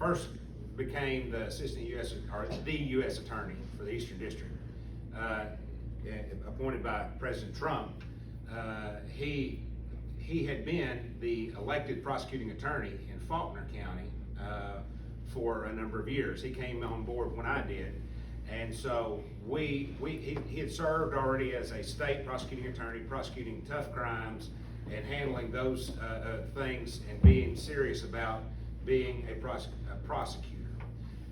first became the assistant U.S. or the U.S. attorney for the Eastern District, appointed by President Trump. He had been the elected prosecuting attorney in Faulkner County for a number of years. He came on board when I did, and so he had served already as a state prosecuting attorney, prosecuting tough crimes and handling those things and being serious about being a prosecutor.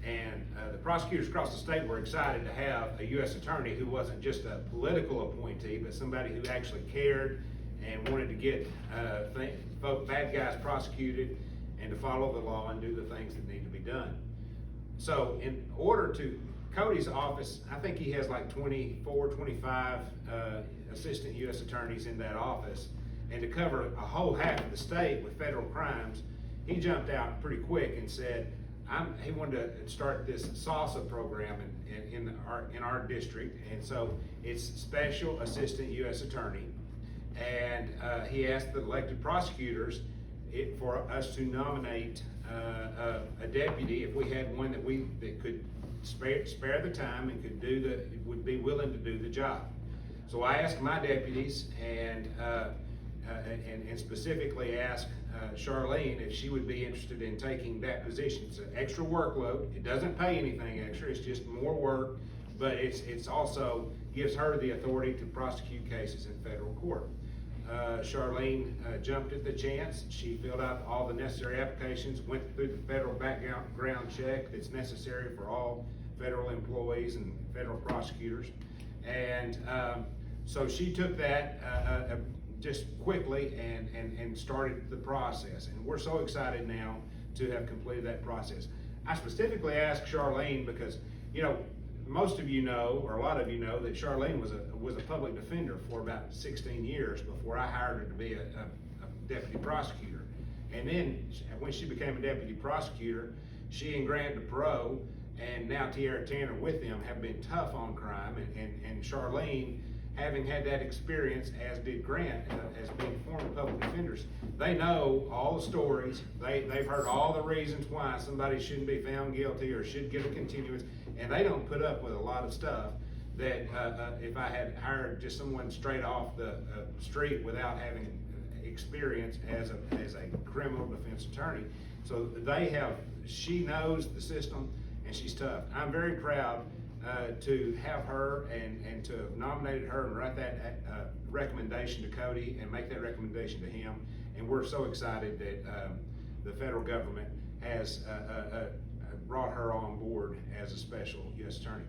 And the prosecutors across the state were excited to have a U.S. attorney who wasn't just a political appointee, but somebody who actually cared and wanted to get bad guys prosecuted and to follow the law and do the things that need to be done. So in order to, Cody's office, I think he has like 24, 25 assistant U.S. attorneys in that office, and to cover a whole half of the state with federal crimes, he jumped out pretty quick and said, he wanted to start this SALSA program in our district, and so it's Special Assistant U.S. Attorney, and he asked the elected prosecutors for us to nominate a deputy if we had one that could spare the time and would be willing to do the job. So I asked my deputies and specifically asked Charlene if she would be interested in taking that position. It's an extra workload. It doesn't pay anything extra. It's just more work, but it's also gives her the authority to prosecute cases in federal court. Charlene jumped at the chance. She filled out all the necessary applications, went through the federal background check that's necessary for all federal employees and federal prosecutors. And so she took that just quickly and started the process. And we're so excited now to have completed that process. I specifically asked Charlene because, you know, most of you know, or a lot of you know, that Charlene was a public defender for about 16 years before I hired her to be a deputy prosecutor. And then when she became a deputy prosecutor, she and Grant DePro and now Tierra Tanner with them have been tough on crime, and Charlene, having had that experience, as did Grant, as being former public defenders, they know all the stories. They've heard all the reasons why somebody shouldn't be found guilty or should get a continuance, and they don't put up with a lot of stuff that if I had hired just someone straight off the street without having experience as a criminal defense attorney. So she knows the system, and she's tough. I'm very proud to have her and to have nominated her and write that recommendation to Cody and make that recommendation to him. And we're so excited that the federal government has brought her on board as a special U.S. attorney.